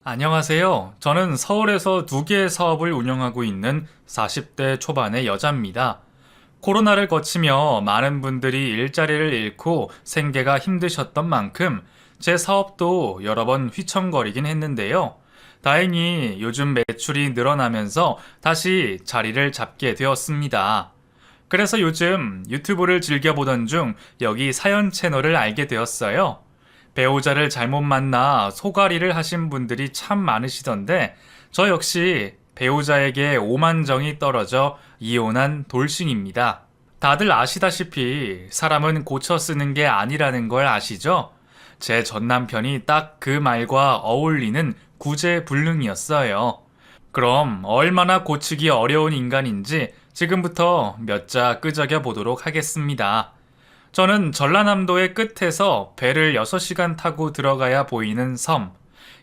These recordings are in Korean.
안녕하세요. 저는 서울에서 두 개의 사업을 운영하고 있는 40대 초반의 여자입니다. 코로나를 거치며 많은 분들이 일자리를 잃고 생계가 힘드셨던 만큼 제 사업도 여러 번 휘청거리긴 했는데요. 다행히 요즘 매출이 늘어나면서 다시 자리를 잡게 되었습니다. 그래서 요즘 유튜브를 즐겨보던 중 여기 사연 채널을 알게 되었어요. 배우자를 잘못 만나 소가리를 하신 분들이 참 많으시던데 저 역시 배우자에게 오만정이 떨어져 이혼한 돌싱입니다. 다들 아시다시피 사람은 고쳐 쓰는 게 아니라는 걸 아시죠? 제 전남편이 딱 그 말과 어울리는 구제불능이었어요. 그럼 얼마나 고치기 어려운 인간인지 지금부터 몇 자 끄적여 보도록 하겠습니다. 저는 전라남도의 끝에서 배를 6시간 타고 들어가야 보이는 섬,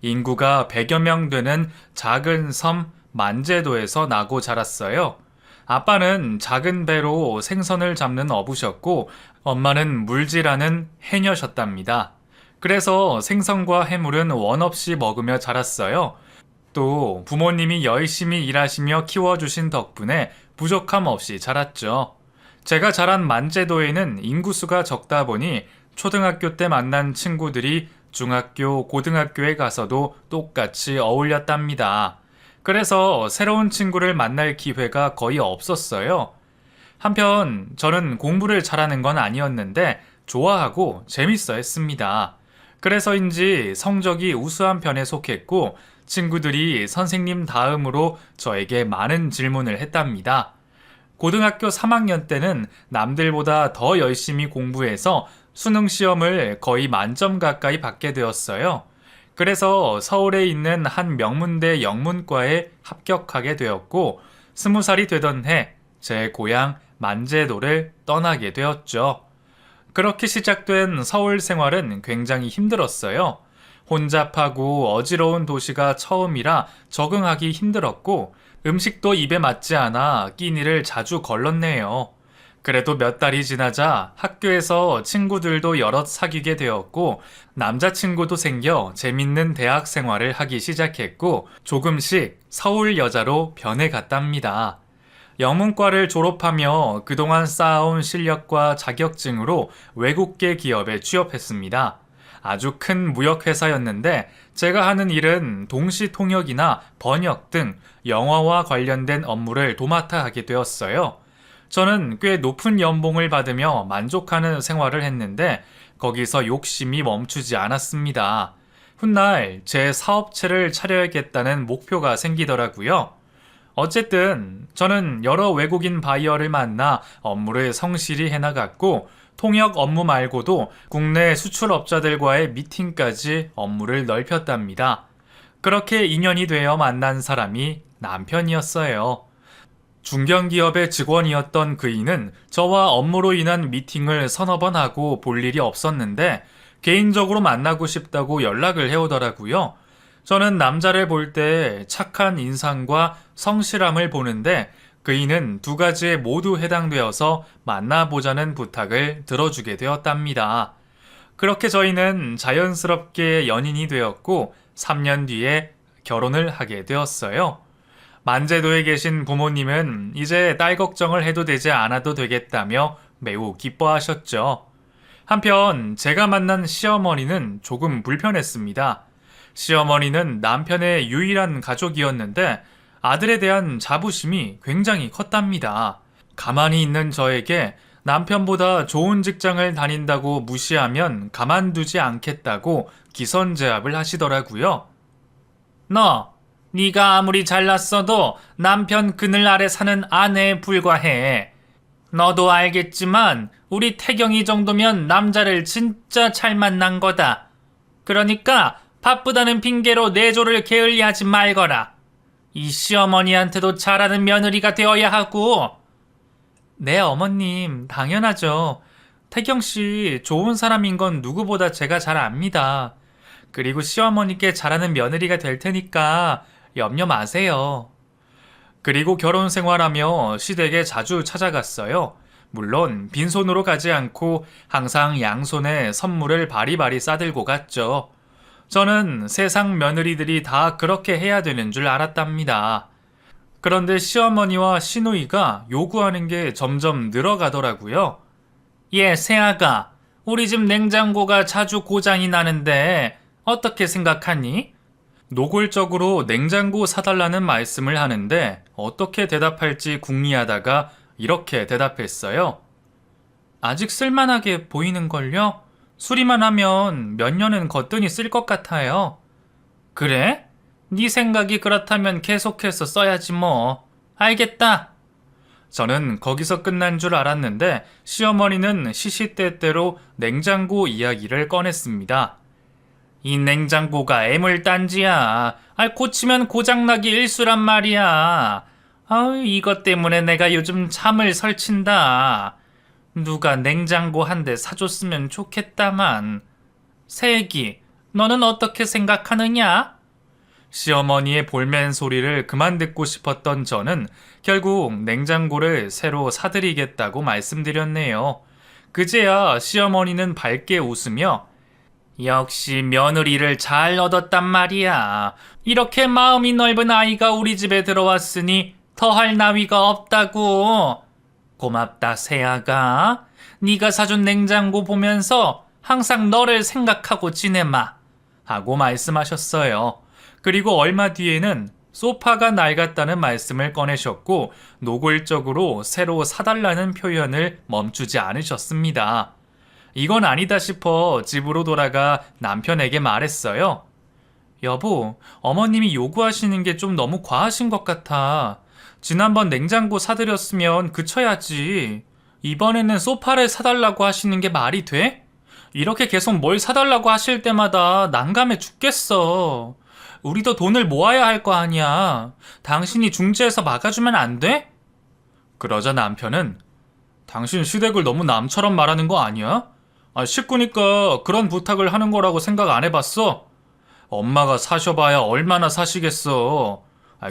인구가 100여 명 되는 작은 섬 만제도에서 나고 자랐어요. 아빠는 작은 배로 생선을 잡는 어부셨고, 엄마는 물질하는 해녀셨답니다. 그래서 생선과 해물은 원 없이 먹으며 자랐어요. 또 부모님이 열심히 일하시며 키워주신 덕분에 부족함 없이 자랐죠. 제가 자란 만제도에는 인구수가 적다 보니 초등학교 때 만난 친구들이 중학교, 고등학교에 가서도 똑같이 어울렸답니다. 그래서 새로운 친구를 만날 기회가 거의 없었어요. 한편 저는 공부를 잘하는 건 아니었는데 좋아하고 재밌어 했습니다. 그래서인지 성적이 우수한 편에 속했고 친구들이 선생님 다음으로 저에게 많은 질문을 했답니다. 고등학교 3학년 때는 남들보다 더 열심히 공부해서 수능 시험을 거의 만점 가까이 받게 되었어요. 그래서 서울에 있는 한 명문대 영문과에 합격하게 되었고 20살이 되던 해 제 고향 만제도를 떠나게 되었죠. 그렇게 시작된 서울 생활은 굉장히 힘들었어요. 혼잡하고 어지러운 도시가 처음이라 적응하기 힘들었고 음식도 입에 맞지 않아 끼니를 자주 걸렀네요. 그래도 몇 달이 지나자 학교에서 친구들도 여럿 사귀게 되었고 남자친구도 생겨 재밌는 대학 생활을 하기 시작했고 조금씩 서울 여자로 변해갔답니다. 영문과를 졸업하며 그동안 쌓아온 실력과 자격증으로 외국계 기업에 취업했습니다. 아주 큰 무역회사였는데 제가 하는 일은 동시통역이나 번역 등 영어와 관련된 업무를 도맡아 하게 되었어요. 저는 꽤 높은 연봉을 받으며 만족하는 생활을 했는데 거기서 욕심이 멈추지 않았습니다. 훗날 제 사업체를 차려야겠다는 목표가 생기더라고요. 어쨌든 저는 여러 외국인 바이어를 만나 업무를 성실히 해나갔고 통역 업무 말고도 국내 수출업자들과의 미팅까지 업무를 넓혔답니다. 그렇게 인연이 되어 만난 사람이 남편이었어요. 중견기업의 직원이었던 그이는 저와 업무로 인한 미팅을 서너 번 하고 볼 일이 없었는데 개인적으로 만나고 싶다고 연락을 해오더라고요. 저는 남자를 볼 때 착한 인상과 성실함을 보는데 그이는 두 가지에 모두 해당되어서 만나보자는 부탁을 들어주게 되었답니다. 그렇게 저희는 자연스럽게 연인이 되었고 3년 뒤에 결혼을 하게 되었어요. 만제도에 계신 부모님은 이제 딸 걱정을 해도 되지 않아도 되겠다며 매우 기뻐하셨죠. 한편 제가 만난 시어머니는 조금 불편했습니다. 시어머니는 남편의 유일한 가족이었는데 아들에 대한 자부심이 굉장히 컸답니다. 가만히 있는 저에게 남편보다 좋은 직장을 다닌다고 무시하면 가만두지 않겠다고 기선제압을 하시더라고요. 네가 아무리 잘났어도 남편 그늘 아래 사는 아내에 불과해. 너도 알겠지만 우리 태경이 정도면 남자를 진짜 잘 만난 거다. 그러니까 바쁘다는 핑계로 내조를 게을리하지 말거라. 이 시어머니한테도 잘하는 며느리가 되어야 하고. 네, 어머님, 당연하죠. 태경씨 좋은 사람인 건 누구보다 제가 잘 압니다. 그리고 시어머니께 잘하는 며느리가 될 테니까 염려 마세요. 그리고 결혼 생활하며 시댁에 자주 찾아갔어요. 물론 빈손으로 가지 않고 항상 양손에 선물을 바리바리 싸들고 갔죠. 저는 세상 며느리들이 다 그렇게 해야 되는 줄 알았답니다. 그런데 시어머니와 시누이가 요구하는 게 점점 늘어가더라고요. 새아가, 우리 집 냉장고가 자주 고장이 나는데 어떻게 생각하니? 노골적으로 냉장고 사달라는 말씀을 하는데 어떻게 대답할지 궁리하다가 이렇게 대답했어요. 아직 쓸만하게 보이는걸요? 수리만 하면 몇 년은 거뜬히 쓸 것 같아요. 그래? 네 생각이 그렇다면 계속해서 써야지 뭐. 알겠다. 저는 거기서 끝난 줄 알았는데 시어머니는 시시때때로 냉장고 이야기를 꺼냈습니다. 이 냉장고가 애물단지야. 고치면 고장나기 일쑤란 말이야. 이것 때문에 내가 요즘 잠을 설친다. 누가 냉장고 한 대 사줬으면 좋겠다만. 세기, 너는 어떻게 생각하느냐? 시어머니의 볼멘 소리를 그만 듣고 싶었던 저는 결국 냉장고를 새로 사드리겠다고 말씀드렸네요. 그제야 시어머니는 밝게 웃으며 역시 며느리를 잘 얻었단 말이야. 이렇게 마음이 넓은 아이가 우리 집에 들어왔으니 더할 나위가 없다고. 고맙다 세아가. 네가 사준 냉장고 보면서 항상 너를 생각하고 지내마. 하고 말씀하셨어요. 그리고 얼마 뒤에는 소파가 낡았다는 말씀을 꺼내셨고 노골적으로 새로 사달라는 표현을 멈추지 않으셨습니다. 이건 아니다 싶어 집으로 돌아가 남편에게 말했어요. 여보, 어머님이 요구하시는 게 좀 너무 과하신 것 같아. 지난번 냉장고 사드렸으면 그쳐야지. 이번에는 소파를 사달라고 하시는 게 말이 돼? 이렇게 계속 뭘 사달라고 하실 때마다 난감해 죽겠어. 우리도 돈을 모아야 할 거 아니야. 당신이 중재해서 막아주면 안 돼? 그러자 남편은 당신 시댁을 너무 남처럼 말하는 거 아니야? 식구니까 그런 부탁을 하는 거라고 생각 안 해봤어? 엄마가 사셔봐야 얼마나 사시겠어.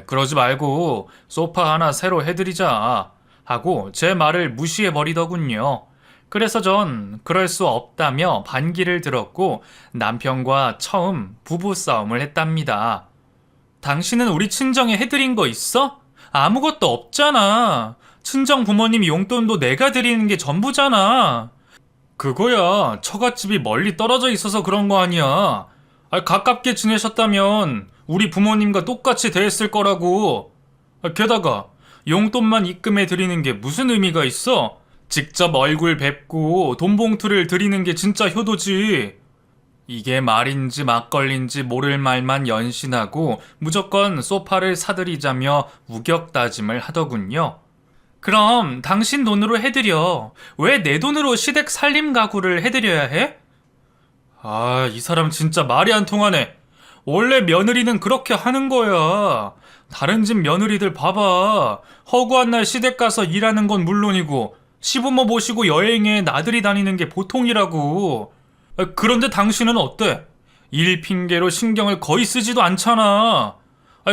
그러지 말고 소파 하나 새로 해드리자 하고 제 말을 무시해버리더군요. 그래서 전 그럴 수 없다며 반기를 들었고 남편과 처음 부부싸움을 했답니다. 당신은 우리 친정에 해드린 거 있어? 아무것도 없잖아. 친정 부모님 용돈도 내가 드리는 게 전부잖아. 그거야 처갓집이 멀리 떨어져 있어서 그런 거 아니야. 가깝게 지내셨다면 우리 부모님과 똑같이 대했을 거라고. 게다가 용돈만 입금해 드리는 게 무슨 의미가 있어? 직접 얼굴 뵙고 돈 봉투를 드리는 게 진짜 효도지. 이게 말인지 막걸리인지 모를 말만 연신하고 무조건 소파를 사드리자며 우격다짐을 하더군요. 그럼 당신 돈으로 해드려. 왜 내 돈으로 시댁 살림 가구를 해드려야 해? 이 사람 진짜 말이 안 통하네. 원래 며느리는 그렇게 하는 거야. 다른 집 며느리들 봐봐. 허구한 날 시댁 가서 일하는 건 물론이고 시부모 모시고 여행에 나들이 다니는 게 보통이라고. 그런데 당신은 어때? 일 핑계로 신경을 거의 쓰지도 않잖아.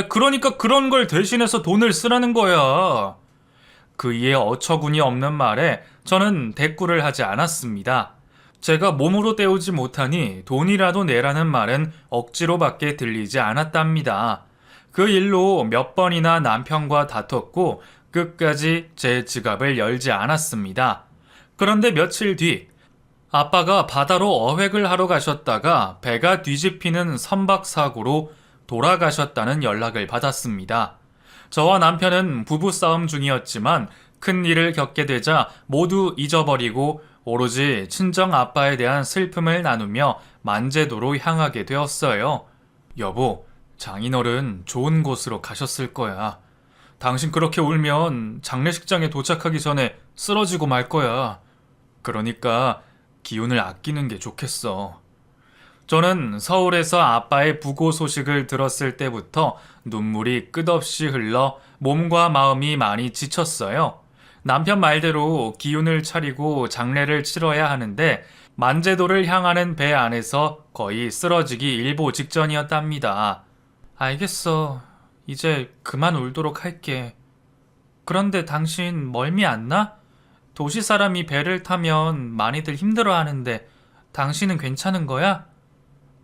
그러니까 그런 걸 대신해서 돈을 쓰라는 거야. 그이의 어처구니 없는 말에 저는 대꾸를 하지 않았습니다. 제가 몸으로 때우지 못하니 돈이라도 내라는 말은 억지로밖에 들리지 않았답니다. 그 일로 몇 번이나 남편과 다퉜고 끝까지 제 지갑을 열지 않았습니다. 그런데 며칠 뒤 아빠가 바다로 어획을 하러 가셨다가 배가 뒤집히는 선박사고로 돌아가셨다는 연락을 받았습니다. 저와 남편은 부부싸움 중이었지만 큰 일을 겪게 되자 모두 잊어버리고 오로지 친정 아빠에 대한 슬픔을 나누며 만제도로 향하게 되었어요. 여보, 장인어른 좋은 곳으로 가셨을 거야. 당신 그렇게 울면 장례식장에 도착하기 전에 쓰러지고 말 거야. 그러니까 기운을 아끼는 게 좋겠어. 저는 서울에서 아빠의 부고 소식을 들었을 때부터 눈물이 끝없이 흘러 몸과 마음이 많이 지쳤어요. 남편 말대로 기운을 차리고 장례를 치러야 하는데 만제도를 향하는 배 안에서 거의 쓰러지기 일보 직전이었답니다. 알겠어. 이제 그만 울도록 할게. 그런데 당신 멀미 안 나? 도시 사람이 배를 타면 많이들 힘들어 하는데 당신은 괜찮은 거야?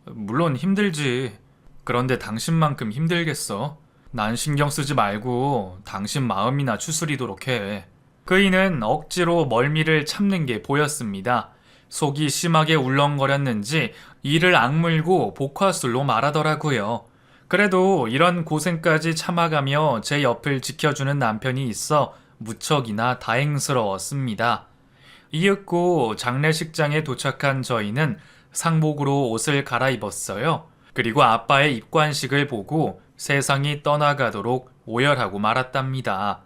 물론 힘들지. 그런데 당신만큼 힘들겠어? 난 신경 쓰지 말고 당신 마음이나 추스리도록 해. 그이는 억지로 멀미를 참는 게 보였습니다. 속이 심하게 울렁거렸는지 이를 악물고 복화술로 말하더라고요. 그래도 이런 고생까지 참아가며 제 옆을 지켜주는 남편이 있어 무척이나 다행스러웠습니다. 이윽고 장례식장에 도착한 저희는 상복으로 옷을 갈아입었어요. 그리고 아빠의 입관식을 보고 세상이 떠나가도록 오열하고 말았답니다.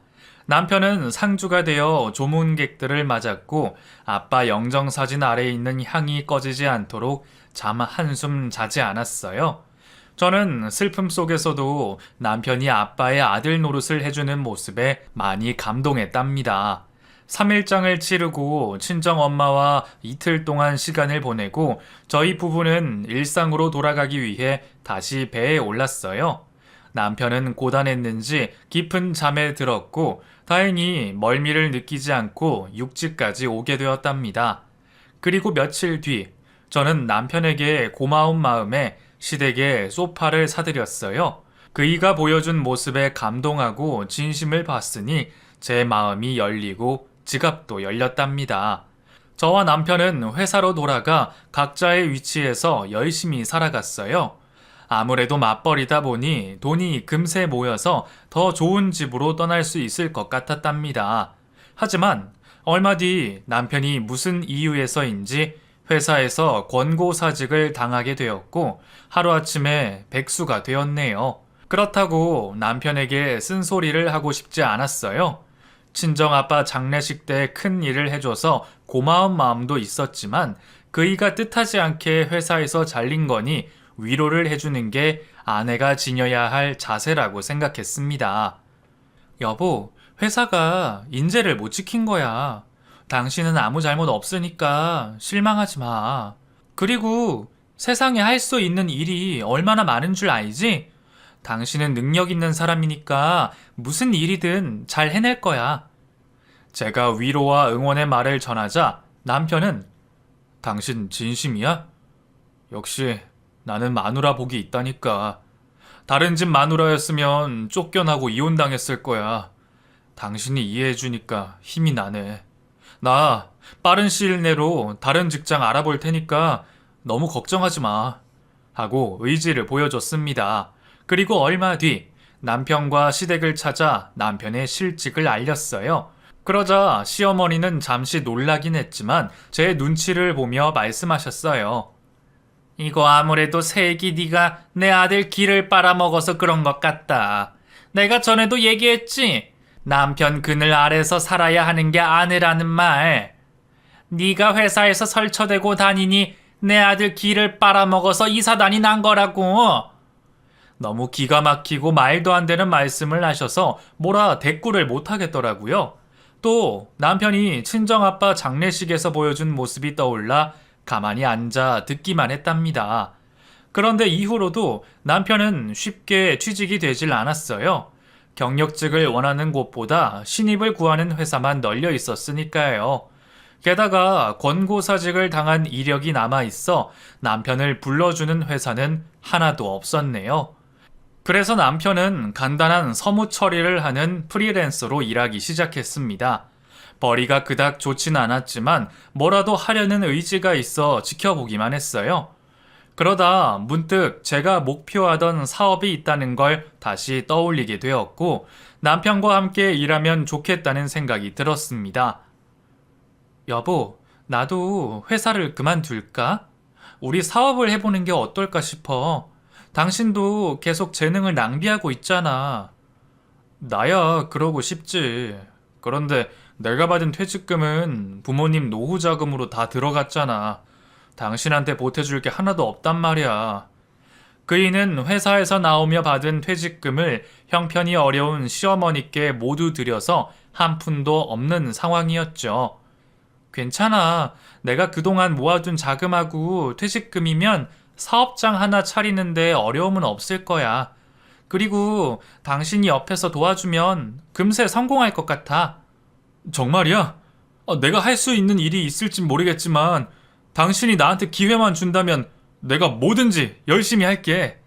남편은 상주가 되어 조문객들을 맞았고 아빠 영정사진 아래에 있는 향이 꺼지지 않도록 잠 한숨 자지 않았어요. 저는 슬픔 속에서도 남편이 아빠의 아들 노릇을 해주는 모습에 많이 감동했답니다. 3일장을 치르고 친정 엄마와 이틀 동안 시간을 보내고 저희 부부는 일상으로 돌아가기 위해 다시 배에 올랐어요. 남편은 고단했는지 깊은 잠에 들었고 다행히 멀미를 느끼지 않고 육지까지 오게 되었답니다. 그리고 며칠 뒤 저는 남편에게 고마운 마음에 시댁에 소파를 사드렸어요. 그이가 보여준 모습에 감동하고 진심을 봤으니 제 마음이 열리고 지갑도 열렸답니다. 저와 남편은 회사로 돌아가 각자의 위치에서 열심히 살아갔어요. 아무래도 맞벌이다 보니 돈이 금세 모여서 더 좋은 집으로 떠날 수 있을 것 같았답니다. 하지만 얼마 뒤 남편이 무슨 이유에서인지 회사에서 권고사직을 당하게 되었고 하루아침에 백수가 되었네요. 그렇다고 남편에게 쓴소리를 하고 싶지 않았어요. 친정아빠 장례식 때 큰 일을 해줘서 고마운 마음도 있었지만 그이가 뜻하지 않게 회사에서 잘린 거니 위로를 해주는 게 아내가 지녀야 할 자세라고 생각했습니다. 여보, 회사가 인재를 못 지킨 거야. 당신은 아무 잘못 없으니까 실망하지 마. 그리고 세상에 할 수 있는 일이 얼마나 많은 줄 알지? 당신은 능력 있는 사람이니까 무슨 일이든 잘 해낼 거야. 제가 위로와 응원의 말을 전하자 남편은 당신 진심이야? 역시 나는 마누라 복이 있다니까. 다른 집 마누라였으면 쫓겨나고 이혼당했을 거야. 당신이 이해해주니까 힘이 나네. 나 빠른 시일 내로 다른 직장 알아볼 테니까 너무 걱정하지 마. 하고 의지를 보여줬습니다. 그리고 얼마 뒤 남편과 시댁을 찾아 남편의 실직을 알렸어요. 그러자 시어머니는 잠시 놀라긴 했지만 제 눈치를 보며 말씀하셨어요. 이거 아무래도 새끼 네가 내 아들 기를 빨아먹어서 그런 것 같다. 내가 전에도 얘기했지. 남편 그늘 아래서 살아야 하는 게 아내라는 말. 네가 회사에서 설쳐대고 다니니 내 아들 기를 빨아먹어서 이 사단이 난 거라고. 너무 기가 막히고 말도 안 되는 말씀을 하셔서 뭐라 대꾸를 못 하겠더라고요. 또 남편이 친정아빠 장례식에서 보여준 모습이 떠올라 가만히 앉아 듣기만 했답니다. 그런데 이후로도 남편은 쉽게 취직이 되질 않았어요. 경력직을 원하는 곳보다 신입을 구하는 회사만 널려 있었으니까요. 게다가 권고사직을 당한 이력이 남아있어 남편을 불러주는 회사는 하나도 없었네요. 그래서 남편은 간단한 서무 처리를 하는 프리랜서로 일하기 시작했습니다. 벌이가 그닥 좋진 않았지만 뭐라도 하려는 의지가 있어 지켜보기만 했어요. 그러다 문득 제가 목표하던 사업이 있다는 걸 다시 떠올리게 되었고 남편과 함께 일하면 좋겠다는 생각이 들었습니다. 여보, 나도 회사를 그만둘까? 우리 사업을 해보는 게 어떨까 싶어. 당신도 계속 재능을 낭비하고 있잖아. 나야 그러고 싶지. 그런데 내가 받은 퇴직금은 부모님 노후 자금으로 다 들어갔잖아. 당신한테 보태줄 게 하나도 없단 말이야. 그이는 회사에서 나오며 받은 퇴직금을 형편이 어려운 시어머니께 모두 드려서 한 푼도 없는 상황이었죠. 괜찮아. 내가 그동안 모아둔 자금하고 퇴직금이면 사업장 하나 차리는데 어려움은 없을 거야. 그리고 당신이 옆에서 도와주면 금세 성공할 것 같아. 정말이야? 내가 할 수 있는 일이 있을진 모르겠지만 당신이 나한테 기회만 준다면 내가 뭐든지 열심히 할게.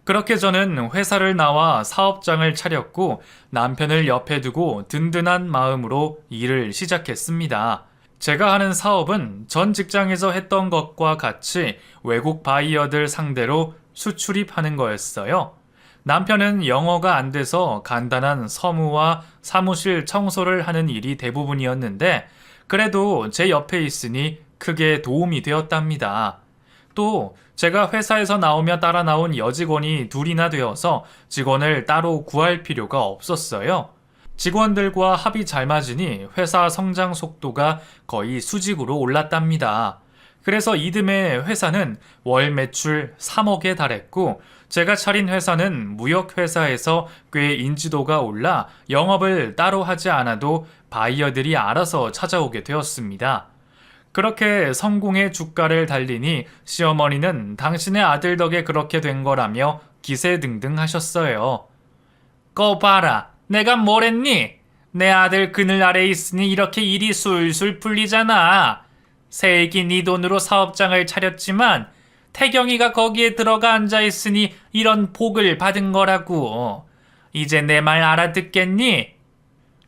그렇게 저는 회사를 나와 사업장을 차렸고 남편을 옆에 두고 든든한 마음으로 일을 시작했습니다. 제가 하는 사업은 전 직장에서 했던 것과 같이 외국 바이어들 상대로 수출입하는 거였어요. 남편은 영어가 안 돼서 간단한 서무와 사무실 청소를 하는 일이 대부분이었는데 그래도 제 옆에 있으니 크게 도움이 되었답니다. 또 제가 회사에서 나오며 따라 나온 여직원이 둘이나 되어서 직원을 따로 구할 필요가 없었어요. 직원들과 합이 잘 맞으니 회사 성장 속도가 거의 수직으로 올랐답니다. 그래서 이듬해 회사는 월 매출 3억에 달했고 제가 차린 회사는 무역회사에서 꽤 인지도가 올라 영업을 따로 하지 않아도 바이어들이 알아서 찾아오게 되었습니다. 그렇게 성공의 주가를 달리니 시어머니는 당신의 아들 덕에 그렇게 된 거라며 기세등등 하셨어요. 거 봐라. 내가 뭘 했니? 내 아들 그늘 아래 있으니 이렇게 일이 술술 풀리잖아. 세익이 네 돈으로 사업장을 차렸지만 태경이가 거기에 들어가 앉아있으니 이런 복을 받은 거라고. 이제 내 말 알아듣겠니?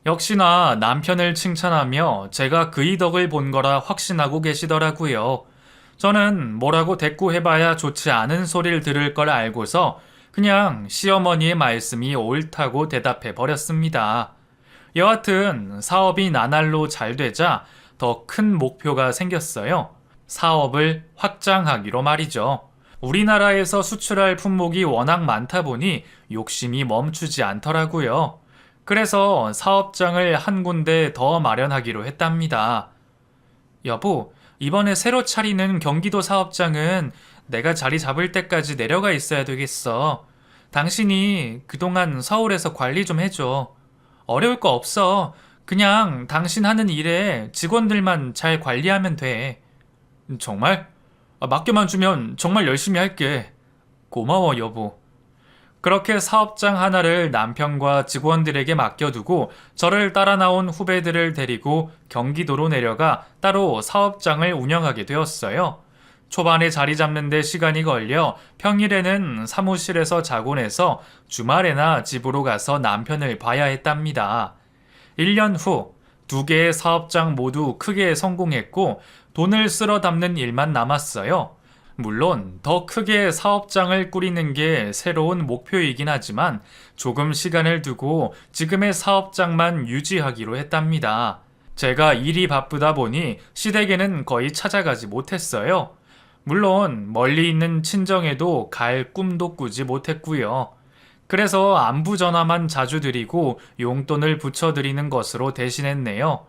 역시나 남편을 칭찬하며 제가 그의 덕을 본 거라 확신하고 계시더라고요. 저는 뭐라고 대꾸해봐야 좋지 않은 소리를 들을 걸 알고서 그냥 시어머니의 말씀이 옳다고 대답해 버렸습니다. 여하튼 사업이 나날로 잘 되자 더 큰 목표가 생겼어요. 사업을 확장하기로 말이죠. 우리나라에서 수출할 품목이 워낙 많다 보니 욕심이 멈추지 않더라고요. 그래서 사업장을 한 군데 더 마련하기로 했답니다. 여보, 이번에 새로 차리는 경기도 사업장은 내가 자리 잡을 때까지 내려가 있어야 되겠어. 당신이 그동안 서울에서 관리 좀 해줘. 어려울 거 없어. 그냥 당신 하는 일에 직원들만 잘 관리하면 돼. 정말? 맡겨만 주면 정말 열심히 할게. 고마워, 여보. 그렇게 사업장 하나를 남편과 직원들에게 맡겨두고 저를 따라 나온 후배들을 데리고 경기도로 내려가 따로 사업장을 운영하게 되었어요. 초반에 자리 잡는 데 시간이 걸려 평일에는 사무실에서 자고 내서 주말에나 집으로 가서 남편을 봐야 했답니다. 1년 후 2개의 사업장 모두 크게 성공했고 돈을 쓸어 담는 일만 남았어요. 물론 더 크게 사업장을 꾸리는 게 새로운 목표이긴 하지만 조금 시간을 두고 지금의 사업장만 유지하기로 했답니다. 제가 일이 바쁘다 보니 시댁에는 거의 찾아가지 못했어요. 물론 멀리 있는 친정에도 갈 꿈도 꾸지 못했고요. 그래서 안부 전화만 자주 드리고 용돈을 붙여드리는 것으로 대신했네요.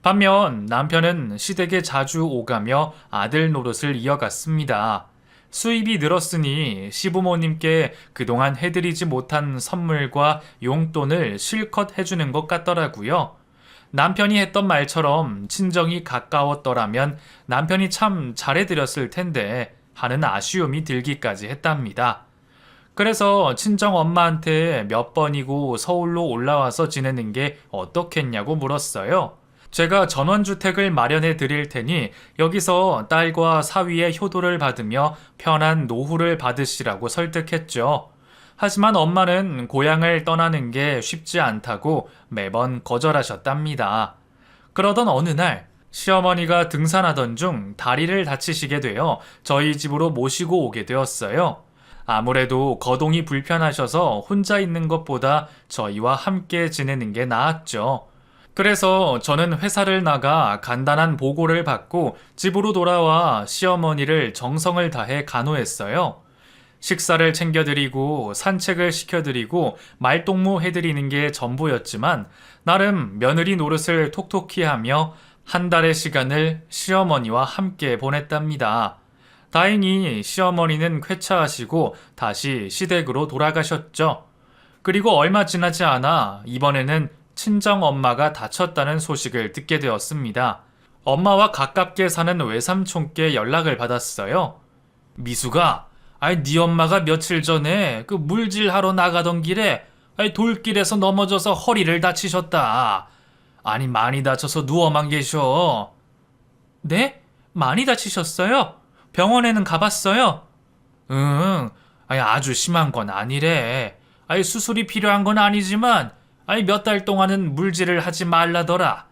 반면 남편은 시댁에 자주 오가며 아들 노릇을 이어갔습니다. 수입이 늘었으니 시부모님께 그동안 해드리지 못한 선물과 용돈을 실컷 해주는 것 같더라고요. 남편이 했던 말처럼 친정이 가까웠더라면 남편이 참 잘해드렸을 텐데 하는 아쉬움이 들기까지 했답니다. 그래서 친정 엄마한테 몇 번이고 서울로 올라와서 지내는 게 어떻겠냐고 물었어요. 제가 전원주택을 마련해 드릴 테니 여기서 딸과 사위의 효도를 받으며 편한 노후를 받으시라고 설득했죠. 하지만 엄마는 고향을 떠나는 게 쉽지 않다고 매번 거절하셨답니다. 그러던 어느 날 시어머니가 등산하던 중 다리를 다치시게 되어 저희 집으로 모시고 오게 되었어요. 아무래도 거동이 불편하셔서 혼자 있는 것보다 저희와 함께 지내는 게 나았죠. 그래서 저는 회사를 나가 간단한 보고를 받고 집으로 돌아와 시어머니를 정성을 다해 간호했어요. 식사를 챙겨드리고 산책을 시켜드리고 말동무 해드리는 게 전부였지만 나름 며느리 노릇을 톡톡히 하며 한 달의 시간을 시어머니와 함께 보냈답니다. 다행히 시어머니는 쾌차하시고 다시 시댁으로 돌아가셨죠. 그리고 얼마 지나지 않아 이번에는 친정엄마가 다쳤다는 소식을 듣게 되었습니다. 엄마와 가깝게 사는 외삼촌께 연락을 받았어요. 미수가, 네 엄마가 며칠 전에 그 물질하러 나가던 길에 돌길에서 넘어져서 허리를 다치셨다. 아니 많이 다쳐서 누워만 계셔. 네? 많이 다치셨어요? 병원에는 가봤어요? 응, 아니, 아주 심한 건 아니래. 아니, 수술이 필요한 건 아니지만, 아니, 몇 달 동안은 물질을 하지 말라더라.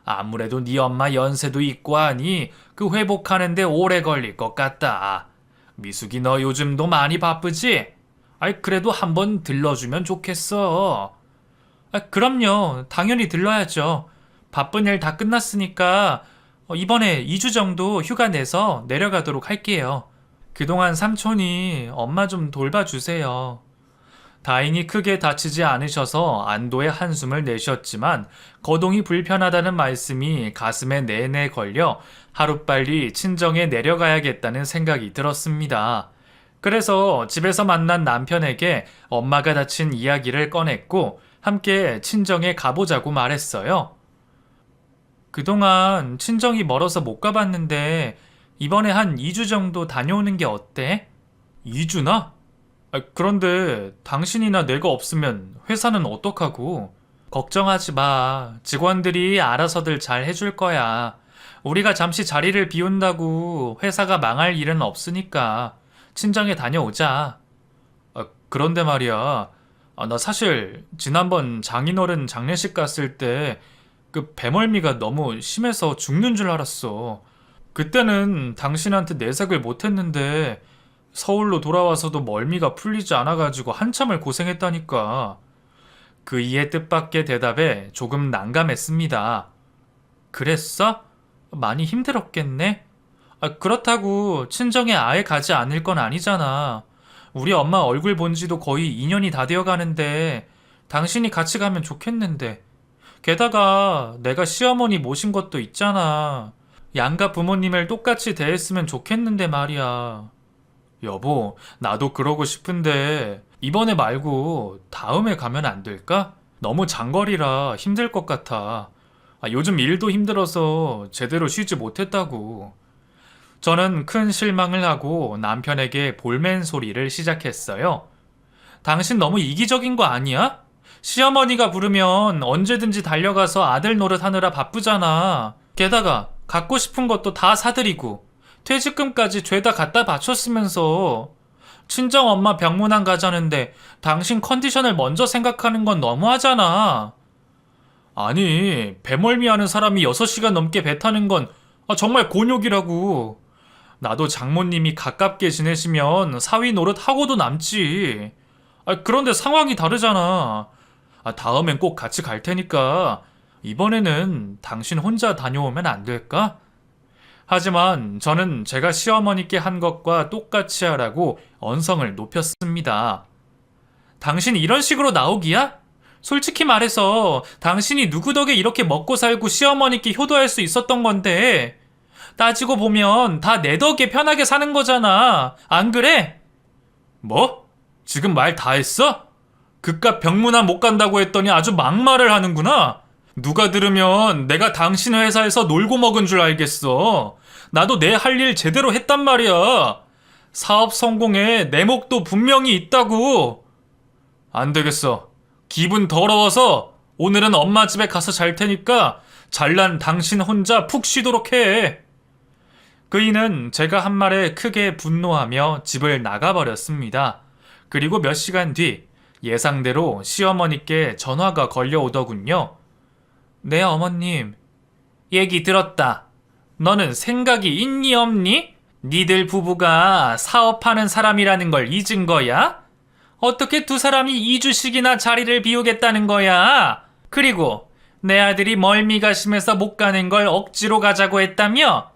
아무래도 네 엄마 연세도 있고 하니 그 회복하는데 오래 걸릴 것 같다. 미숙이 너 요즘도 많이 바쁘지? 아이, 그래도 한번 들러주면 좋겠어. 아, 그럼요. 당연히 들러야죠. 바쁜 일 다 끝났으니까 이번에 2주 정도 휴가 내서 내려가도록 할게요. 그동안 삼촌이 엄마 좀 돌봐주세요. 다행히 크게 다치지 않으셔서 안도의 한숨을 내셨지만 거동이 불편하다는 말씀이 가슴에 내내 걸려 하루빨리 친정에 내려가야겠다는 생각이 들었습니다. 그래서 집에서 만난 남편에게 엄마가 다친 이야기를 꺼냈고 함께 친정에 가보자고 말했어요. 그동안 친정이 멀어서 못 가봤는데 이번에 한 2주 정도 다녀오는 게 어때? 2주나? 그런데 당신이나 내가 없으면 회사는 어떡하고? 걱정하지 마. 직원들이 알아서들 잘 해줄 거야. 우리가 잠시 자리를 비운다고 회사가 망할 일은 없으니까 친정에 다녀오자. 그런데 말이야. 나 사실 지난번 장인어른 장례식 갔을 때 그 배멀미가 너무 심해서 죽는 줄 알았어. 그때는 당신한테 내색을 못했는데 서울로 돌아와서도 멀미가 풀리지 않아가지고 한참을 고생했다니까. 그 이의 뜻밖의 대답에 조금 난감했습니다. 그랬어? 많이 힘들었겠네? 그렇다고 친정에 아예 가지 않을 건 아니잖아. 우리 엄마 얼굴 본 지도 거의 2년이 다 되어 가는데 당신이 같이 가면 좋겠는데. 게다가 내가 시어머니 모신 것도 있잖아. 양가 부모님을 똑같이 대했으면 좋겠는데 말이야. 여보, 나도 그러고 싶은데 이번에 말고 다음에 가면 안 될까? 너무 장거리라 힘들 것 같아. 요즘 일도 힘들어서 제대로 쉬지 못했다고. 저는 큰 실망을 하고 남편에게 볼멘 소리를 시작했어요. 당신 너무 이기적인 거 아니야? 시어머니가 부르면 언제든지 달려가서 아들 노릇하느라 바쁘잖아. 게다가 갖고 싶은 것도 다 사드리고 퇴직금까지 죄다 갖다 바쳤으면서 친정엄마 병문안 가자는데 당신 컨디션을 먼저 생각하는 건 너무하잖아. 아니, 배멀미하는 사람이 6시간 넘게 배 타는 건 정말 곤욕이라고. 나도 장모님이 가깝게 지내시면 사위 노릇 하고도 남지. 그런데 상황이 다르잖아. 다음엔 꼭 같이 갈 테니까 이번에는 당신 혼자 다녀오면 안 될까? 하지만 저는 제가 시어머니께 한 것과 똑같이 하라고 언성을 높였습니다. 당신 이런 식으로 나오기야? 솔직히 말해서 당신이 누구 덕에 이렇게 먹고 살고 시어머니께 효도할 수 있었던 건데 따지고 보면 다 내 덕에 편하게 사는 거잖아. 안 그래? 뭐? 지금 말 다 했어? 그깟 병문안 못 간다고 했더니 아주 막말을 하는구나. 누가 들으면 내가 당신 회사에서 놀고 먹은 줄 알겠어. 나도 내 할 일 제대로 했단 말이야. 사업 성공에 내 몫도 분명히 있다고. 안 되겠어. 기분 더러워서 오늘은 엄마 집에 가서 잘 테니까 잘난 당신 혼자 푹 쉬도록 해. 그이는 제가 한 말에 크게 분노하며 집을 나가버렸습니다. 그리고 몇 시간 뒤 예상대로 시어머니께 전화가 걸려오더군요. 네, 어머님. 얘기 들었다. 너는 생각이 있니 없니? 니들 부부가 사업하는 사람이라는 걸 잊은 거야? 어떻게 두 사람이 2주씩이나 자리를 비우겠다는 거야? 그리고 내 아들이 멀미가 심해서 못 가는 걸 억지로 가자고 했다며?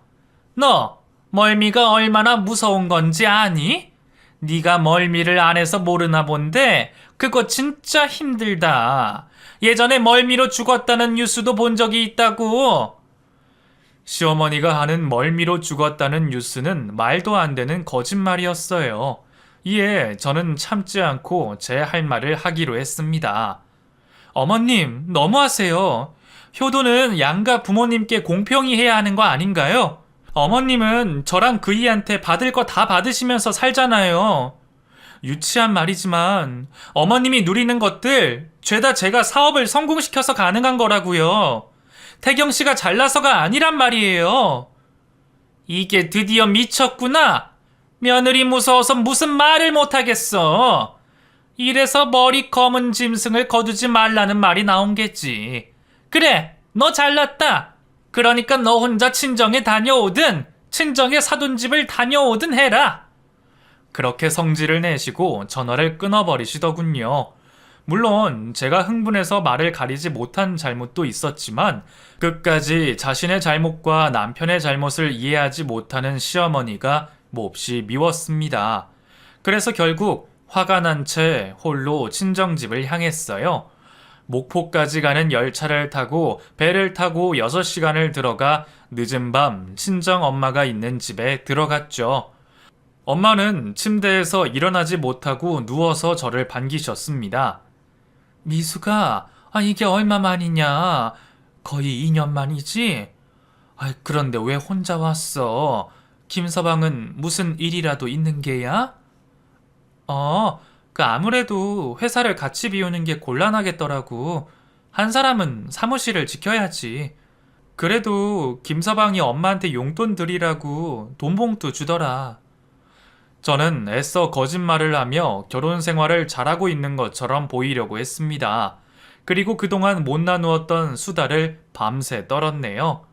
너 멀미가 얼마나 무서운 건지 아니? 네가 멀미를 안 해서 모르나 본데 그거 진짜 힘들다. 예전에 멀미로 죽었다는 뉴스도 본 적이 있다고. 시어머니가 하는 멀미로 죽었다는 뉴스는 말도 안 되는 거짓말이었어요. 이에 저는 참지 않고 제 할 말을 하기로 했습니다. 어머님, 너무하세요. 효도는 양가 부모님께 공평히 해야 하는 거 아닌가요? 어머님은 저랑 그이한테 받을 거 다 받으시면서 살잖아요. 유치한 말이지만 어머님이 누리는 것들 죄다 제가 사업을 성공시켜서 가능한 거라고요. 태경 씨가 잘나서가 아니란 말이에요. 이게 드디어 미쳤구나. 며느리 무서워서 무슨 말을 못하겠어. 이래서 머리 검은 짐승을 거두지 말라는 말이 나온겠지. 그래, 너 잘났다. 그러니까 너 혼자 친정에 다녀오든 친정에 사돈 집을 다녀오든 해라. 그렇게 성질을 내시고 전화를 끊어버리시더군요. 물론 제가 흥분해서 말을 가리지 못한 잘못도 있었지만 끝까지 자신의 잘못과 남편의 잘못을 이해하지 못하는 시어머니가 몹시 미웠습니다. 그래서 결국 화가 난 채 홀로 친정집을 향했어요. 목포까지 가는 열차를 타고 배를 타고 6시간을 들어가 늦은 밤 친정 엄마가 있는 집에 들어갔죠. 엄마는 침대에서 일어나지 못하고 누워서 저를 반기셨습니다. 미수가, 이게 얼마 만이냐? 거의 2년 만이지? 그런데 왜 혼자 왔어? 김서방은 무슨 일이라도 있는 게야? 아무래도 회사를 같이 비우는 게 곤란하겠더라고. 한 사람은 사무실을 지켜야지. 그래도 김서방이 엄마한테 용돈 드리라고 돈 봉투 주더라. 저는 애써 거짓말을 하며 결혼 생활을 잘하고 있는 것처럼 보이려고 했습니다. 그리고 그동안 못 나누었던 수다를 밤새 떨었네요.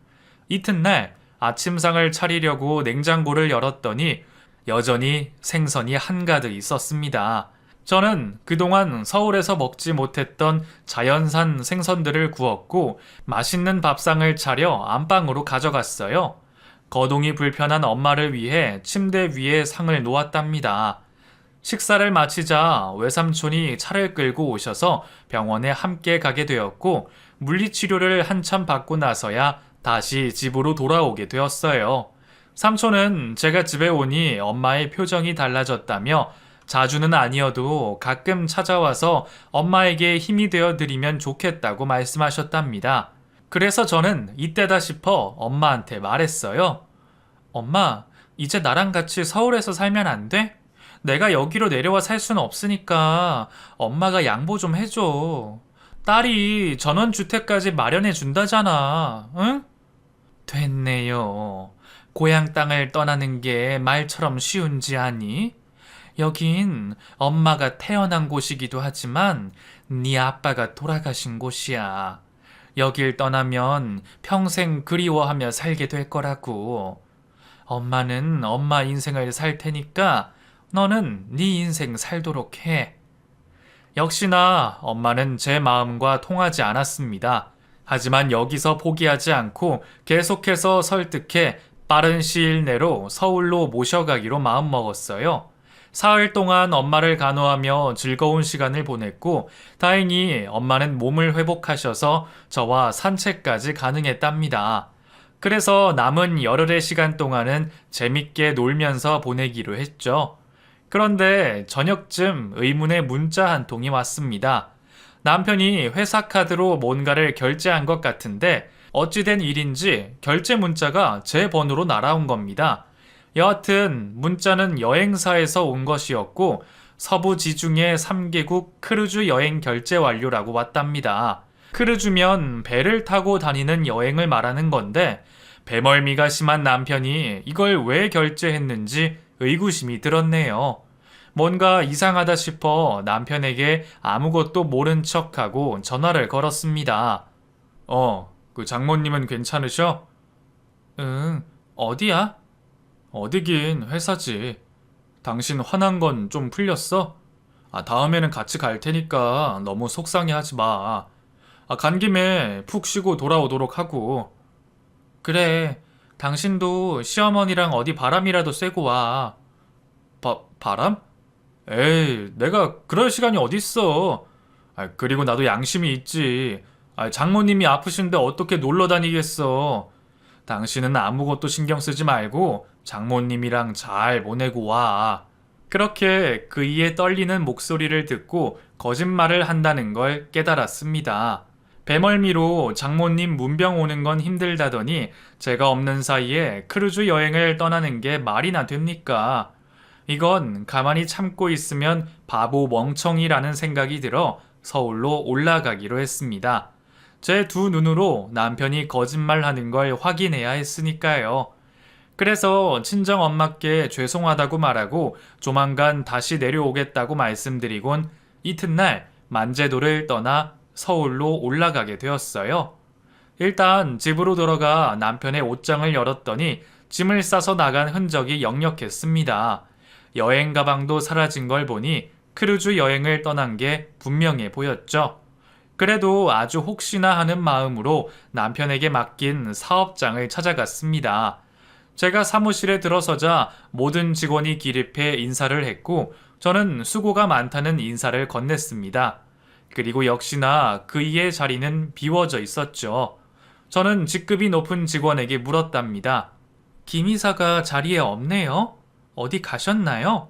이튿날 아침상을 차리려고 냉장고를 열었더니 여전히 생선이 한가득 있었습니다. 저는 그동안 서울에서 먹지 못했던 자연산 생선들을 구웠고 맛있는 밥상을 차려 안방으로 가져갔어요. 거동이 불편한 엄마를 위해 침대 위에 상을 놓았답니다. 식사를 마치자 외삼촌이 차를 끌고 오셔서 병원에 함께 가게 되었고 물리치료를 한참 받고 나서야 다시 집으로 돌아오게 되었어요. 삼촌은 제가 집에 오니 엄마의 표정이 달라졌다며 자주는 아니어도 가끔 찾아와서 엄마에게 힘이 되어 드리면 좋겠다고 말씀하셨답니다. 그래서 저는 이때다 싶어 엄마한테 말했어요. 엄마, 이제 나랑 같이 서울에서 살면 안 돼? 내가 여기로 내려와 살 수는 없으니까 엄마가 양보 좀 해줘. 딸이 전원주택까지 마련해 준다잖아. 응? 됐네요. 고향 땅을 떠나는 게 말처럼 쉬운지 아니? 여긴 엄마가 태어난 곳이기도 하지만 네 아빠가 돌아가신 곳이야. 여길 떠나면 평생 그리워하며 살게 될 거라고. 엄마는 엄마 인생을 살 테니까 너는 네 인생 살도록 해. 역시나 엄마는 제 마음과 통하지 않았습니다. 하지만 여기서 포기하지 않고 계속해서 설득해 빠른 시일 내로 서울로 모셔가기로 마음먹었어요. 사흘 동안 엄마를 간호하며 즐거운 시간을 보냈고 다행히 엄마는 몸을 회복하셔서 저와 산책까지 가능했답니다. 그래서 남은 열흘의 시간 동안은 재밌게 놀면서 보내기로 했죠. 그런데 저녁쯤 의문의 문자 한 통이 왔습니다. 남편이 회사 카드로 뭔가를 결제한 것 같은데 어찌된 일인지 결제 문자가 제 번호로 날아온 겁니다. 여하튼 문자는 여행사에서 온 것이었고 서부 지중해 3개국 크루즈 여행 결제 완료라고 왔답니다. 크루즈면 배를 타고 다니는 여행을 말하는 건데 배멀미가 심한 남편이 이걸 왜 결제했는지 의구심이 들었네요. 뭔가 이상하다 싶어 남편에게 아무것도 모른 척하고 전화를 걸었습니다. 그 장모님은 괜찮으셔? 응, 어디야? 어디긴 회사지. 당신 화난 건 좀 풀렸어? 다음에는 같이 갈 테니까 너무 속상해 하지 마. 간 김에 푹 쉬고 돌아오도록 하고. 그래, 당신도 시어머니랑 어디 바람이라도 쐬고 와. 바람? 에이, 내가 그럴 시간이 어딨어. 그리고 나도 양심이 있지. 장모님이 아프신데 어떻게 놀러 다니겠어. 당신은 아무것도 신경 쓰지 말고 장모님이랑 잘 보내고 와. 그렇게 그이의 떨리는 목소리를 듣고 거짓말을 한다는 걸 깨달았습니다. 배멀미로 장모님 문병 오는 건 힘들다더니 제가 없는 사이에 크루즈 여행을 떠나는 게 말이나 됩니까? 이건 가만히 참고 있으면 바보 멍청이라는 생각이 들어 서울로 올라가기로 했습니다. 제 두 눈으로 남편이 거짓말하는 걸 확인해야 했으니까요. 그래서 친정 엄마께 죄송하다고 말하고 조만간 다시 내려오겠다고 말씀드리곤 이튿날 만제도를 떠나 서울로 올라가게 되었어요. 일단 집으로 들어가 남편의 옷장을 열었더니 짐을 싸서 나간 흔적이 역력했습니다. 여행 가방도 사라진 걸 보니 크루즈 여행을 떠난 게 분명해 보였죠. 그래도 아주 혹시나 하는 마음으로 남편에게 맡긴 사업장을 찾아갔습니다. 제가 사무실에 들어서자 모든 직원이 기립해 인사를 했고 저는 수고가 많다는 인사를 건넸습니다. 그리고 역시나 그이의 자리는 비워져 있었죠. 저는 직급이 높은 직원에게 물었답니다. 김 이사가 자리에 없네요? 어디 가셨나요?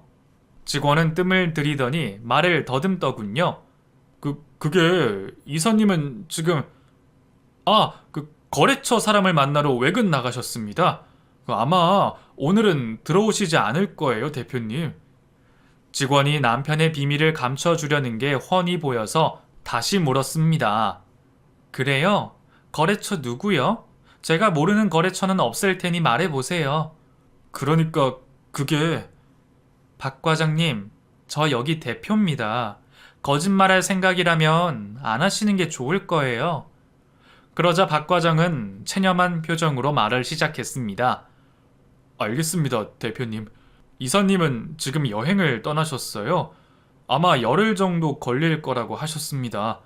직원은 뜸을 들이더니 말을 더듬더군요. 그게 이사님은 지금 거래처 사람을 만나러 외근 나가셨습니다. 아마 오늘은 들어오시지 않을 거예요, 대표님. 직원이 남편의 비밀을 감춰주려는 게 훤히 보여서 다시 물었습니다. 그래요? 거래처 누구요? 제가 모르는 거래처는 없을 테니 말해보세요. 그러니까 그게... 박 과장님, 저 여기 대표입니다. 거짓말할 생각이라면 안 하시는 게 좋을 거예요. 그러자 박 과장은 체념한 표정으로 말을 시작했습니다. 알겠습니다, 대표님. 이사님은 지금 여행을 떠나셨어요. 아마 열흘 정도 걸릴 거라고 하셨습니다.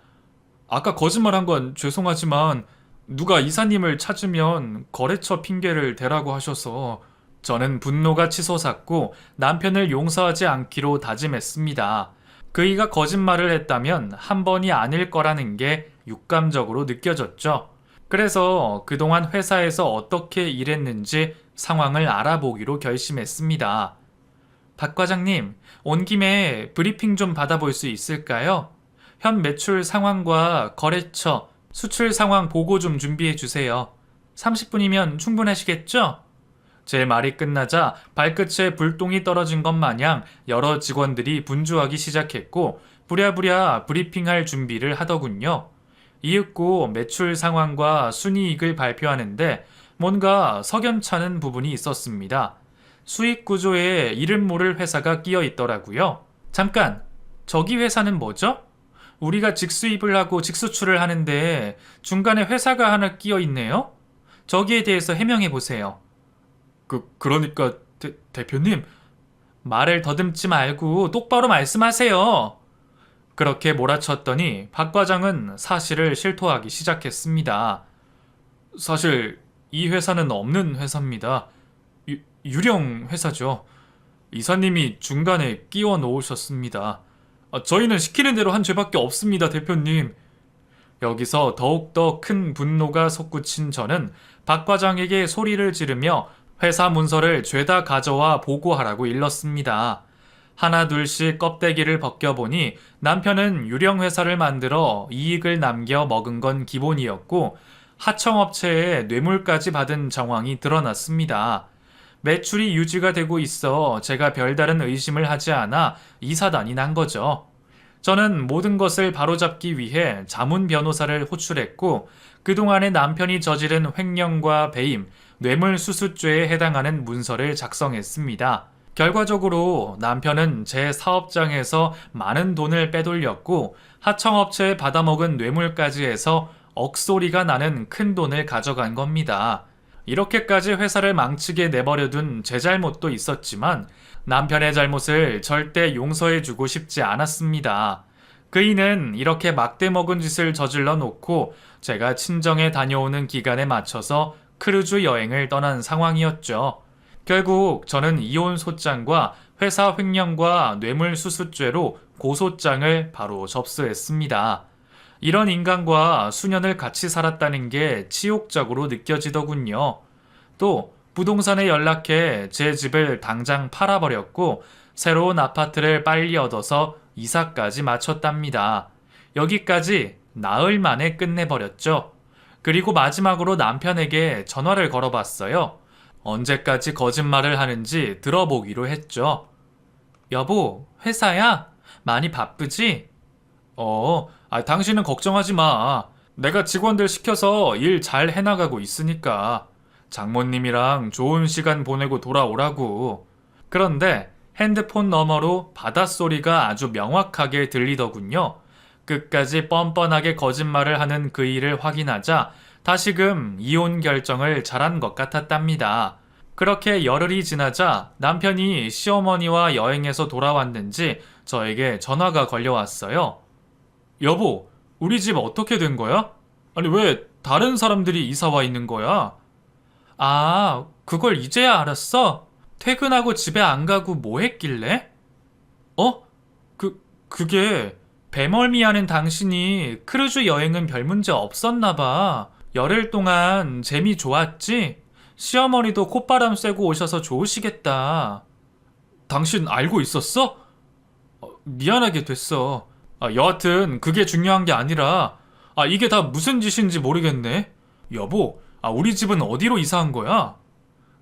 아까 거짓말한 건 죄송하지만 누가 이사님을 찾으면 거래처 핑계를 대라고 하셔서 저는 분노가 치솟았고 남편을 용서하지 않기로 다짐했습니다. 그이가 거짓말을 했다면 한 번이 아닐 거라는 게 육감적으로 느껴졌죠. 그래서 그동안 회사에서 어떻게 일했는지 상황을 알아보기로 결심했습니다. 박 과장님, 온 김에 브리핑 좀 받아볼 수 있을까요? 현 매출 상황과 거래처, 수출 상황 보고 좀 준비해 주세요. 30분이면 충분하시겠죠? 제 말이 끝나자 발끝에 불똥이 떨어진 것 마냥 여러 직원들이 분주하기 시작했고 부랴부랴 브리핑할 준비를 하더군요. 이윽고 매출 상황과 순이익을 발표하는데 뭔가 석연찮은 부분이 있었습니다. 수익 구조에 이름 모를 회사가 끼어 있더라고요. 잠깐, 저기 회사는 뭐죠? 우리가 직수입을 하고 직수출을 하는데 중간에 회사가 하나 끼어 있네요? 저기에 대해서 해명해 보세요. 그러니까 대표님, 말을 더듬지 말고 똑바로 말씀하세요. 그렇게 몰아쳤더니 박 과장은 사실을 실토하기 시작했습니다. 사실 이 회사는 없는 회사입니다. 유령 회사죠. 이사님이 중간에 끼워 놓으셨습니다. 저희는 시키는 대로 한 죄밖에 없습니다, 대표님. 여기서 더욱더 큰 분노가 솟구친 저는 박 과장에게 소리를 지르며 회사 문서를 죄다 가져와 보고하라고 일렀습니다. 하나 둘씩 껍데기를 벗겨보니 남편은 유령 회사를 만들어 이익을 남겨 먹은 건 기본이었고 하청업체에 뇌물까지 받은 정황이 드러났습니다. 매출이 유지가 되고 있어 제가 별다른 의심을 하지 않아 이 사단이 난 거죠. 저는 모든 것을 바로잡기 위해 자문 변호사를 호출했고 그동안의 남편이 저지른 횡령과 배임, 뇌물수수죄에 해당하는 문서를 작성했습니다. 결과적으로 남편은 제 사업장에서 많은 돈을 빼돌렸고 하청업체에 받아먹은 뇌물까지 해서 억소리가 나는 큰 돈을 가져간 겁니다. 이렇게까지 회사를 망치게 내버려둔 제 잘못도 있었지만 남편의 잘못을 절대 용서해주고 싶지 않았습니다. 그이는 이렇게 막대먹은 짓을 저질러 놓고 제가 친정에 다녀오는 기간에 맞춰서 크루즈 여행을 떠난 상황이었죠. 결국 저는 이혼 소장과 회사 횡령과 뇌물수수죄로 고소장을 바로 접수했습니다. 이런 인간과 수년을 같이 살았다는 게 치욕적으로 느껴지더군요. 또 부동산에 연락해 제 집을 당장 팔아버렸고 새로운 아파트를 빨리 얻어서 이사까지 마쳤답니다. 여기까지 나흘 만에 끝내버렸죠. 그리고 마지막으로 남편에게 전화를 걸어봤어요. 언제까지 거짓말을 하는지 들어보기로 했죠. 여보, 회사야? 많이 바쁘지? 당신은 걱정하지 마. 내가 직원들 시켜서 일 잘 해나가고 있으니까. 장모님이랑 좋은 시간 보내고 돌아오라고. 그런데 핸드폰 너머로 바닷소리가 아주 명확하게 들리더군요. 끝까지 뻔뻔하게 거짓말을 하는 그 일을 확인하자 다시금 이혼 결정을 잘한 것 같았답니다. 그렇게 열흘이 지나자 남편이 시어머니와 여행에서 돌아왔는지 저에게 전화가 걸려왔어요. 여보, 우리 집 어떻게 된 거야? 아니, 왜 다른 사람들이 이사 와 있는 거야? 아, 그걸 이제야 알았어? 퇴근하고 집에 안 가고 뭐 했길래? 어? 그게 배멀미하는 당신이 크루즈 여행은 별 문제 없었나 봐. 열흘 동안 재미 좋았지? 시어머니도 콧바람 쐬고 오셔서 좋으시겠다. 당신 알고 있었어? 미안하게 됐어. 여하튼 그게 중요한 게 아니라 이게 다 무슨 짓인지 모르겠네. 여보, 우리 집은 어디로 이사한 거야?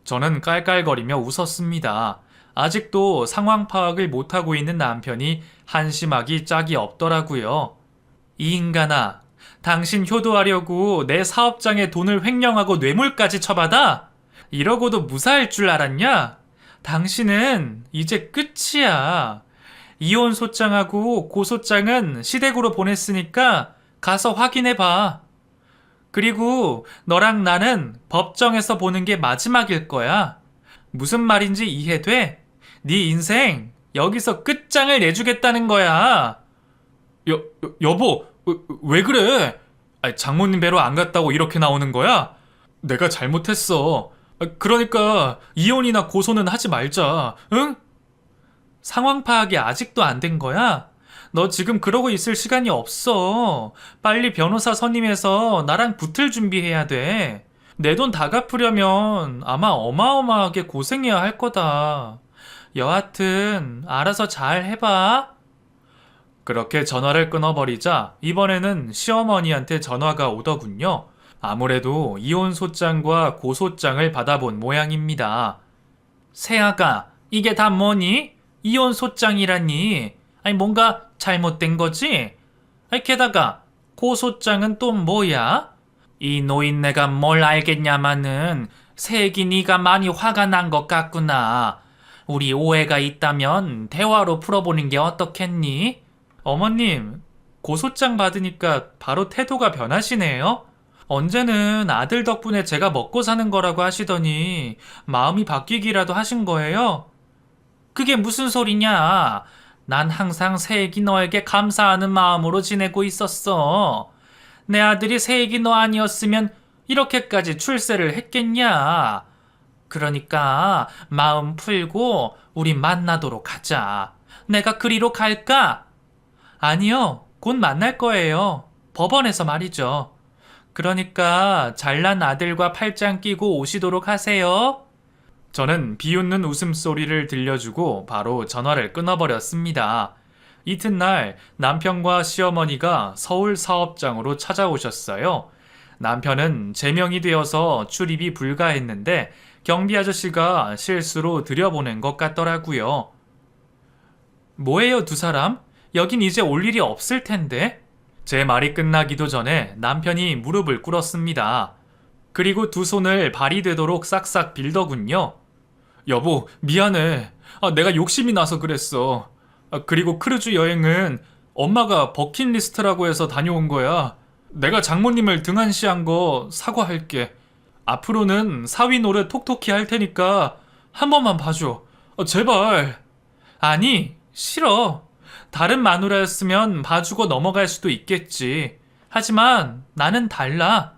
저는 깔깔거리며 웃었습니다. 아직도 상황 파악을 못하고 있는 남편이 한심하기 짝이 없더라고요. 이 인간아, 당신 효도하려고 내 사업장에 돈을 횡령하고 뇌물까지 쳐받아? 이러고도 무사할 줄 알았냐? 당신은 이제 끝이야. 이혼 소장하고 고소장은 시댁으로 보냈으니까 가서 확인해봐. 그리고 너랑 나는 법정에서 보는 게 마지막일 거야. 무슨 말인지 이해돼? 네 인생 여기서 끝장을 내주겠다는 거야. 여보, 왜 그래? 장모님 배로 안 갔다고 이렇게 나오는 거야? 내가 잘못했어. 그러니까 이혼이나 고소는 하지 말자, 응? 상황 파악이 아직도 안 된 거야? 너 지금 그러고 있을 시간이 없어. 빨리 변호사 선임해서 나랑 붙을 준비해야 돼. 내 돈 다 갚으려면 아마 어마어마하게 고생해야 할 거다. 여하튼 알아서 잘 해봐. 그렇게 전화를 끊어버리자 이번에는 시어머니한테 전화가 오더군요. 아무래도 이혼 소장과 고소장을 받아본 모양입니다. 새아가, 이게 다 뭐니? 이혼 소장이라니. 뭔가 잘못된 거지? 게다가 고소장은 또 뭐야? 이 노인네가 뭘 알겠냐마는 새애기 네가 많이 화가 난 것 같구나. 우리 오해가 있다면 대화로 풀어보는 게 어떻겠니? 어머님, 고소장 받으니까 바로 태도가 변하시네요? 언제는 아들 덕분에 제가 먹고 사는 거라고 하시더니 마음이 바뀌기라도 하신 거예요? 그게 무슨 소리냐? 난 항상 새애기 너에게 감사하는 마음으로 지내고 있었어. 내 아들이 새애기 너 아니었으면 이렇게까지 출세를 했겠냐? 그러니까 마음 풀고 우리 만나도록 하자. 내가 그리로 갈까? 아니요, 곧 만날 거예요. 법원에서 말이죠. 그러니까 잘난 아들과 팔짱 끼고 오시도록 하세요. 저는 비웃는 웃음소리를 들려주고 바로 전화를 끊어버렸습니다. 이튿날 남편과 시어머니가 서울 사업장으로 찾아오셨어요. 남편은 제명이 되어서 출입이 불가했는데 경비 아저씨가 실수로 들여보낸 것 같더라고요. 뭐예요, 두 사람? 여긴 이제 올 일이 없을 텐데? 제 말이 끝나기도 전에 남편이 무릎을 꿇었습니다. 그리고 두 손을 발이 되도록 싹싹 빌더군요. 여보, 미안해. 내가 욕심이 나서 그랬어. 그리고 크루즈 여행은 엄마가 버킷리스트라고 해서 다녀온 거야. 내가 장모님을 등한시한 거 사과할게. 앞으로는 사위 노래 톡톡히 할 테니까 한 번만 봐줘. 제발. 아니, 싫어. 다른 마누라였으면 봐주고 넘어갈 수도 있겠지. 하지만 나는 달라.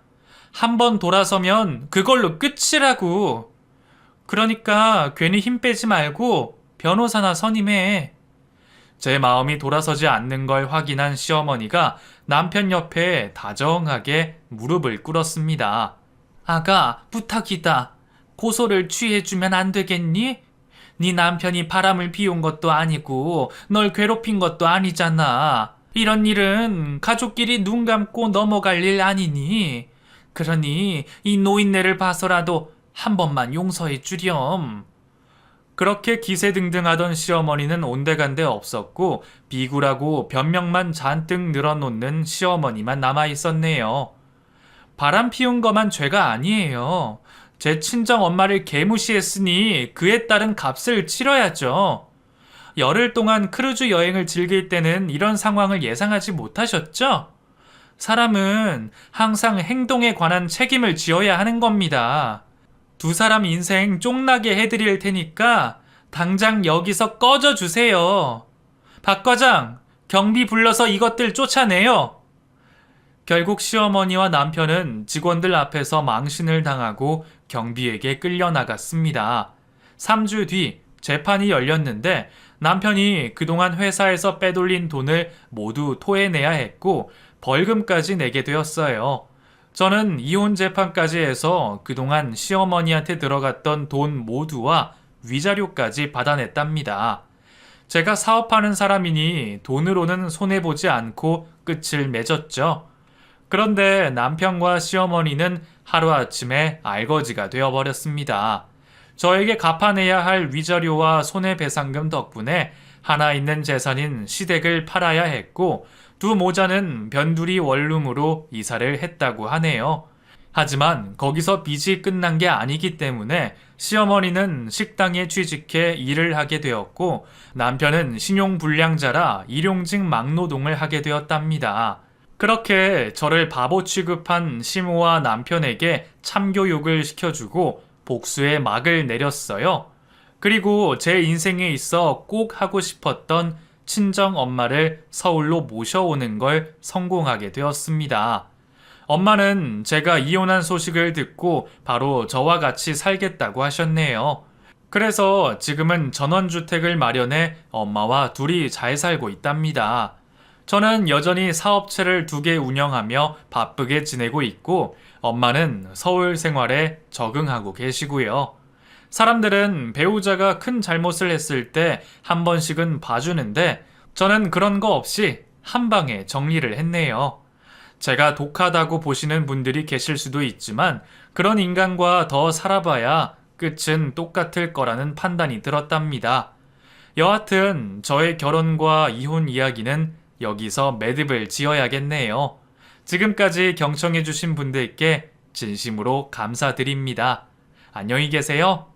한 번 돌아서면 그걸로 끝이라고. 그러니까 괜히 힘 빼지 말고 변호사나 선임해. 제 마음이 돌아서지 않는 걸 확인한 시어머니가 남편 옆에 다정하게 무릎을 꿇었습니다. 아가, 부탁이다. 고소를 취해주면 안 되겠니? 네 남편이 바람을 피운 것도 아니고 널 괴롭힌 것도 아니잖아. 이런 일은 가족끼리 눈 감고 넘어갈 일 아니니. 그러니 이 노인네를 봐서라도 한 번만 용서해 주렴. 그렇게 기세등등하던 시어머니는 온데간데 없었고 비굴하고 변명만 잔뜩 늘어놓는 시어머니만 남아있었네요. 바람 피운 거만 죄가 아니에요. 제 친정 엄마를 개무시했으니 그에 따른 값을 치러야죠. 열흘 동안 크루즈 여행을 즐길 때는 이런 상황을 예상하지 못하셨죠? 사람은 항상 행동에 관한 책임을 지어야 하는 겁니다. 두 사람 인생 쫑나게 해드릴 테니까 당장 여기서 꺼져 주세요. 박 과장, 경비 불러서 이것들 쫓아내요. 결국 시어머니와 남편은 직원들 앞에서 망신을 당하고 경비에게 끌려나갔습니다. 3주 뒤 재판이 열렸는데 남편이 그동안 회사에서 빼돌린 돈을 모두 토해내야 했고 벌금까지 내게 되었어요. 저는 이혼 재판까지 해서 그동안 시어머니한테 들어갔던 돈 모두와 위자료까지 받아냈답니다. 제가 사업하는 사람이니 돈으로는 손해보지 않고 끝을 맺었죠. 그런데 남편과 시어머니는 하루아침에 알거지가 되어버렸습니다. 저에게 갚아내야 할 위자료와 손해배상금 덕분에 하나 있는 재산인 시댁을 팔아야 했고 두 모자는 변두리 원룸으로 이사를 했다고 하네요. 하지만 거기서 빚이 끝난 게 아니기 때문에 시어머니는 식당에 취직해 일을 하게 되었고 남편은 신용불량자라 일용직 막노동을 하게 되었답니다. 그렇게 저를 바보 취급한 시모와 남편에게 참교육을 시켜주고 복수의 막을 내렸어요. 그리고 제 인생에 있어 꼭 하고 싶었던 친정 엄마를 서울로 모셔오는 걸 성공하게 되었습니다. 엄마는 제가 이혼한 소식을 듣고 바로 저와 같이 살겠다고 하셨네요. 그래서 지금은 전원주택을 마련해 엄마와 둘이 잘 살고 있답니다. 저는 여전히 사업체를 2개 운영하며 바쁘게 지내고 있고 엄마는 서울 생활에 적응하고 계시고요. 사람들은 배우자가 큰 잘못을 했을 때 한 번씩은 봐주는데 저는 그런 거 없이 한 방에 정리를 했네요. 제가 독하다고 보시는 분들이 계실 수도 있지만 그런 인간과 더 살아봐야 끝은 똑같을 거라는 판단이 들었답니다. 여하튼 저의 결혼과 이혼 이야기는 여기서 매듭을 지어야겠네요. 지금까지 경청해주신 분들께 진심으로 감사드립니다. 안녕히 계세요.